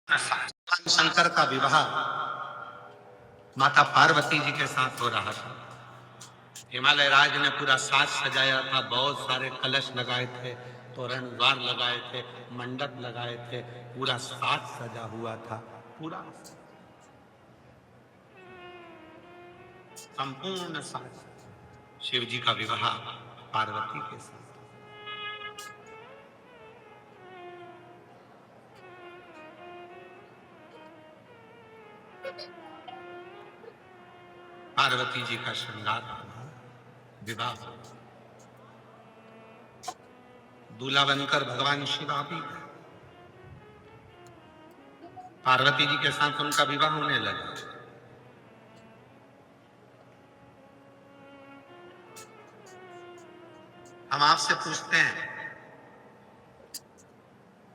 भगवान शंकर का विवाह माता पार्वती जी के साथ हो रहा था। हिमालय राज ने पूरा साज सजाया था, बहुत सारे कलश लगाए थे, तोरण द्वार लगाए थे, मंडप लगाए थे, पूरा साज सजा हुआ था। पूरा संपूर्ण साज। शिव जी का विवाह पार्वती के साथ। पार्वती जी का श्रृंगार हुआ, विवाह हुआ। दूल्हा बनकर भगवान शिव आ भी गए। पार्वती जी के साथ उनका विवाह होने लगा। हम आपसे पूछते हैं,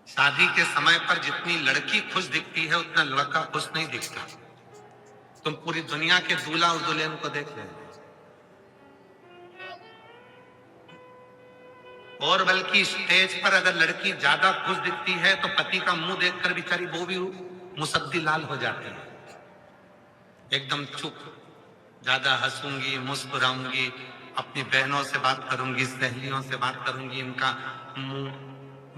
शादी के समय पर जितनी लड़की खुश दिखती है उतना लड़का खुश नहीं दिखता। तुम पूरी दुनिया के दूल्हा और दुल्हन को देख लेना। और बल्कि स्टेज पर अगर लड़की ज्यादा खुश दिखती है तो पति का मुंह देखकर बेचारी वो भी मुसद्दी लाल हो जाती है, एकदम चुप। ज्यादा हंसूंगी, मुस्कुराऊंगी, अपनी बहनों से बात करूंगी, सहेलियों से बात करूंगी, इनका मुंह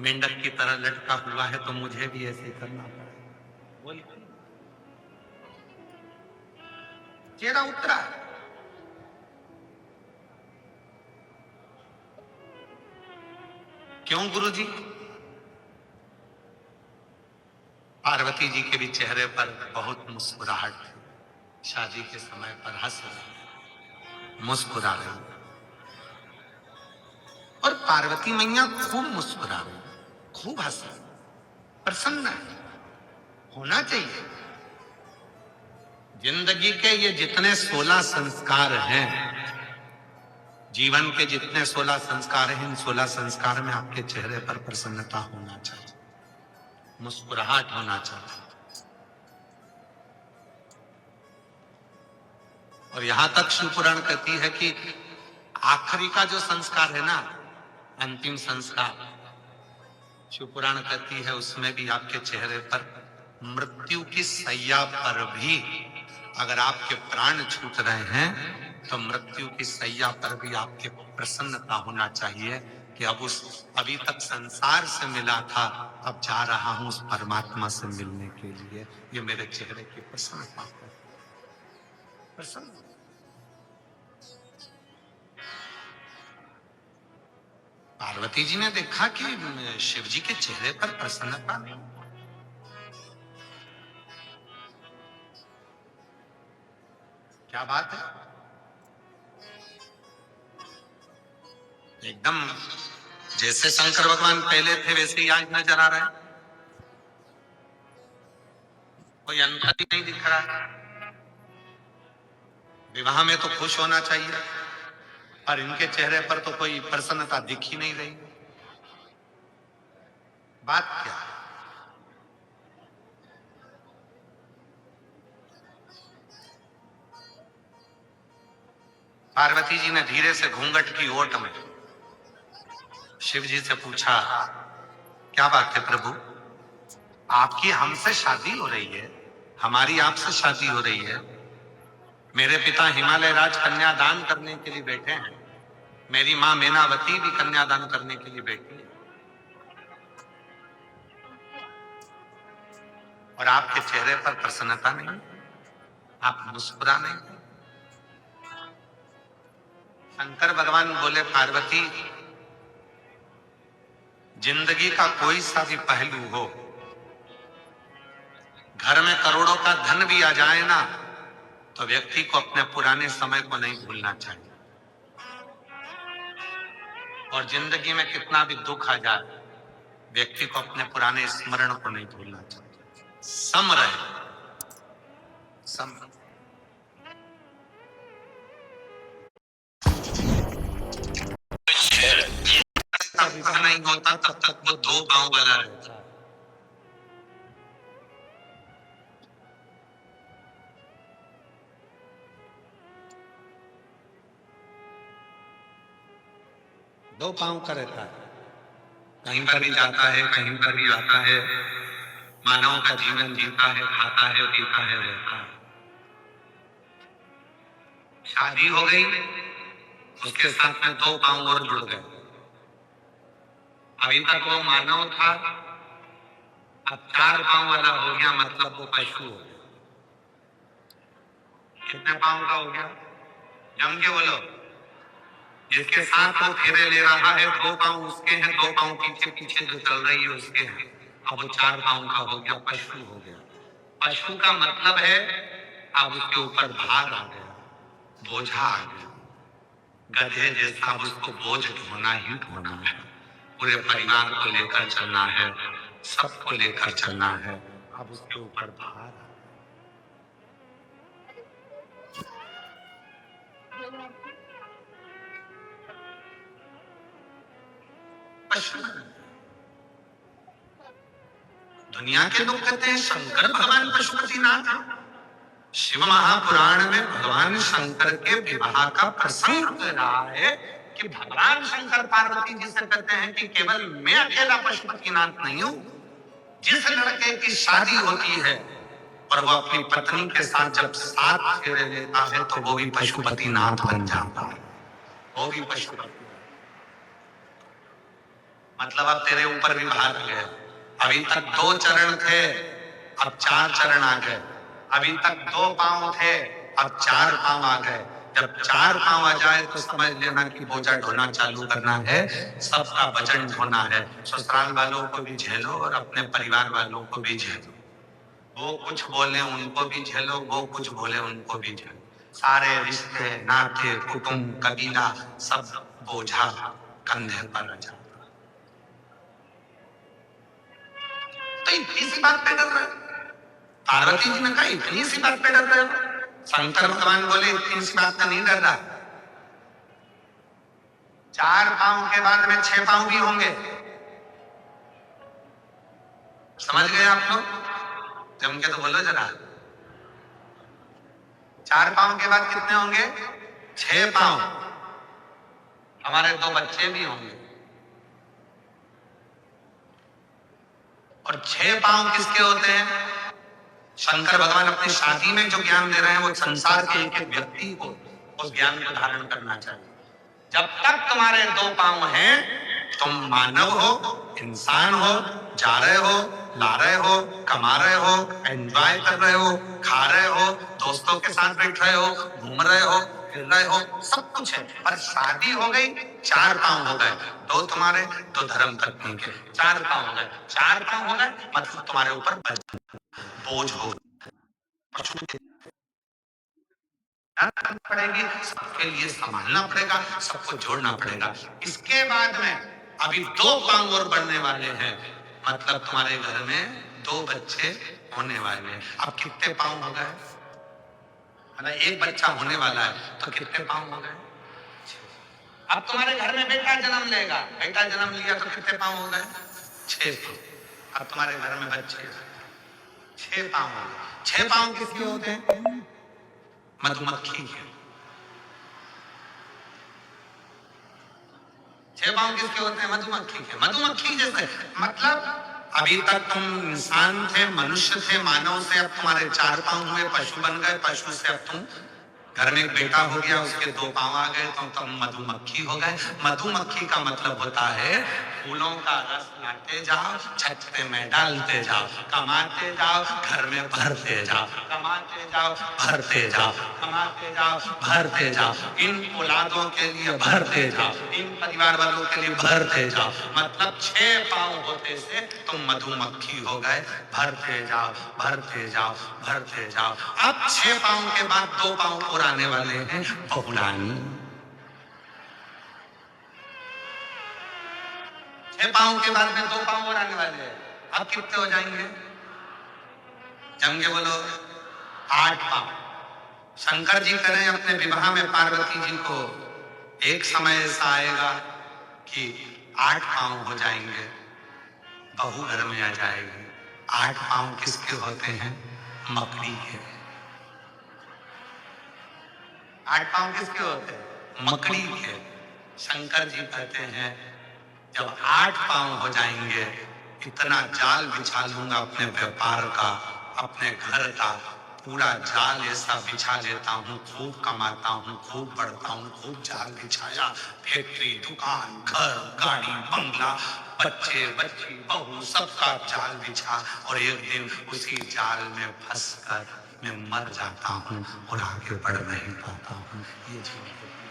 मेंढक की तरह लटका हुआ है तो मुझे भी ऐसे करना पड़ेगा। चेहरा उतरा। क्यों गुरुजी? पार्वती जी के भी चेहरे पर बहुत मुस्कुराहट थी। शादी के समय पर हंस रही, मुस्कुरा रही, और पार्वती मैया खूब मुस्कुरा रही, खूब हंस रही, प्रसन्न है। होना चाहिए। जिंदगी के ये जितने 16 संस्कार हैं, जीवन के जितने 16 संस्कार हैं, इन 16 संस्कार में आपके चेहरे पर प्रसन्नता होना चाहिए, मुस्कुराहट होना चाहिए। और यहां तक शिव पुराण कहती है कि आखिरी का जो संस्कार है ना, अंतिम संस्कार, शिव पुराण कहती है उसमें भी आपके चेहरे पर मृत्यु की सैया पर भी अगर आपके प्राण छूट रहे हैं तो मृत्यु की सैया पर भी आपके प्रसन्नता होना चाहिए कि अब उस अभी तक संसार से मिला था, अब जा रहा हूं उस परमात्मा से मिलने के लिए। ये मेरे चेहरे की प्रसन्नता है। प्रसन्न। पार्वती जी ने देखा कि शिव जी के चेहरे पर प्रसन्नता नहीं। क्या बात है? एकदम जैसे शंकर भगवान पहले थे वैसे ही आज नजर आ रहे हैं, कोई अंतर ही नहीं दिख रहा। विवाह में तो खुश होना चाहिए, और इनके चेहरे पर तो कोई प्रसन्नता दिख ही नहीं रही। बात क्या है? पार्वती जी ने धीरे से घूंघट की ओट में शिव जी से पूछा, क्या बात है प्रभु? आपकी हमसे शादी हो रही है, हमारी आपसे शादी हो रही है। मेरे पिता हिमालय राज कन्यादान करने के लिए बैठे हैं, मेरी माँ मेनावती भी कन्यादान करने के लिए बैठी है, और आपके चेहरे पर प्रसन्नता नहीं, आप मुस्कुरा नहीं। शंकर भगवान बोले, पार्वती, जिंदगी का कोई सा भी पहलू हो, घर में करोड़ों का धन भी आ जाए ना, तो व्यक्ति को अपने पुराने समय को नहीं भूलना चाहिए। और जिंदगी में कितना भी दुख आ जाए, व्यक्ति को अपने पुराने स्मरण को नहीं भूलना चाहिए। सम रहे, सम। विवाह नहीं होता तब तक वो दो पांव वाला रहता है। दो पांव का रहता है, कहीं पर भी जाता है, कहीं पर भी आता है, मानव का जीवन जीता है, खाता है, पीता है, रहता है। शादी हो गई, उसके साथ में 2 पांव और जुड़ गए। अभी तक वो मानव था, अब 4 पांव वाला हो गया, मतलब वो पशु हो गया। कितने पांव का हो गया? जम के बोलो। जिसके साथ वो फेरे ले रहा है, 2 पांव उसके हैं, 2 पांव पीछे पीछे जो चल रही है उसके हैं। अब वो 4 पांव का हो गया, पशु हो गया। पशु का मतलब है अब उसके ऊपर भार आ गया, बोझा आ गया। गधे जैसा अब उसको बोझ ढोना ही ढोना है। पूरे परिवार को लेकर चलना है, सबको लेकर चलना है। अब उसके ऊपर भार आ गया। पशु दुनिया के लोग कहते हैं शंकर भगवान पशुपतिनाथ है। शिव महापुराण में भगवान शंकर के विवाह का प्रसंग हो रहा है कि भगवान शंकर पार्वती जी से कहते हैं कि केवल मैं अकेला पशुपतिनाथ नहीं हूं। जिस लड़के की शादी होती है और वो अपनी पत्नी के साथ जब 7 फेरे लेता है तो वो भी पशुपतिनाथ बन जाता है। वो भी पशुपति, मतलब अब तेरे ऊपर भी भार आ गया। अभी तक 2 चरण थे, अब 4 चरण आ गए। अभी तक 2 पांव थे, अब 4 पांव आ गए। जब 4 पांव आ जाए तो समझ लेना कि बोझा ढोना चालू करना है, सबका वजन ढोना है। ससुराल वालों को भी झेलो और अपने परिवार वालों को भी झेलो। वो कुछ बोले उनको भी झेलो, वो कुछ बोले उनको भी झेलो। सारे रिश्ते, नाते, कुटुंब, कबीला सब बोझा कंधे पर आ जाता। तो इतनी सी बात पे डर रहे हो? पार्वती जी ने कहा इतनी सी बात पे डर रहे हो? शंकर भगवान बोले इतनी सी बात पे नहीं डर रहा। 4 पांव के बाद में 6 पांव भी होंगे। समझ गए आप लोग? जम के तो बोलो जरा। 4 पांव के बाद कितने होंगे? 6 पांव। हमारे 2 बच्चे भी होंगे। और 6 पांव किसके होते हैं? शंकर भगवान अपनी शादी में जो ज्ञान दे रहे हैं वो संसार के एक व्यक्ति को उस ज्ञान को धारण करना चाहिए। जब तक तुम्हारे 2 पांव हैं, तुम मानव हो, इंसान हो, जा रहे हो, ला रहे हो, कमा रहे हो, एंजॉय कर रहे हो, खा रहे हो, दोस्तों के साथ बैठ रहे हो, घूम रहे हो, फिर रहे हो, सब कुछ है। पर शादी हो गई, 4 पांव हो गए। 2 तुम्हारे, 2 धर्म पत्नी के, 4 पांव हो गए। 4 पांव हो गए मतलब तुम्हारे ऊपर बोझ हो पड़ेगी, सबके लिए संभालना पड़ेगा, सबको जोड़ना पड़ेगा। इसके बाद में अभी 2 पांव और बढ़ने वाले हैं, मतलब तुम्हारे घर में 2 बच्चे होने वाले हैं। अब कितने पांव हो गए? मतलब एक बच्चा होने वाला है तो कितने पांव हो गए? अब तुम्हारे घर में बेटा जन्म लेगा, बेटा जन्म लिया तो कितने पांव हो गए? 6 पांव। अब तुम्हारे घर में बच्चे 6 पांव हो गए। 6 पांव किसके होते हैं? मधुमक्खी के। 6 पांव किसके होते हैं? मधुमक्खी के। मधुमक्खी जैसे, मतलब अभी तक तुम इंसान थे, मनुष्य थे, मानव से, अब तुम्हारे 4 पांव हुए, पशु बन गए, पशु से अब तुम घर में एक बेटा हो गया, उसके 2 पांव आ गए तो तुम मधुमक्खी हो गए। मधुमक्खी का मतलब होता है फूलों का रस लाते जाओ, छत पे में डालते जाओ, कमाते जाओ, घर में भरते जाओ, कमाते जाओ, भरते जाओ, कमाते जाओ, भरते जाओ, इन औलादों के लिए भरते जाओ, इन परिवार वालों के लिए भरते जाओ। मतलब 6 पांव होते से तुम मधुमक्खी हो गए। भरते जाओ, भरते जाओ, भरते जाओ। अब 6 पांव के बाद 2 पांव और आने वाले हैं, बहुरानी। 6 पांव के बाद में 2 पांव और आने वाले हैं। अब कितने हो जाएंगे? जम के बोलो। 8 पांव। शंकर जी करें अपने विवाह में पार्वती जी को, एक समय ऐसा आएगा कि 8 पांव हो जाएंगे, बहू घर में आ जाएगी। 8 पांव किसके होते हैं? मकड़ी के। 8 पांव किसके होते हैं? मकड़ी के। शंकर जी कहते हैं जब 8 पांव हो जाएंगे, इतना जाल बिछा लूंगा अपने व्यापार का, अपने घर का, पूरा जाल ऐसा बिछा लेता हूँ, खूब कमाता हूँ, खूब बढ़ता हूँ, खूब जाल बिछाया, फैक्ट्री, दुकान, घर, गाड़ी, बंगला, बच्चे, बच्ची, बहू, सबका जाल बिछा, और एक दिन उसी जाल में फंसकर मैं मर जाता हूँ और आगे बढ़ नहीं पाता हूँ। ये जीवन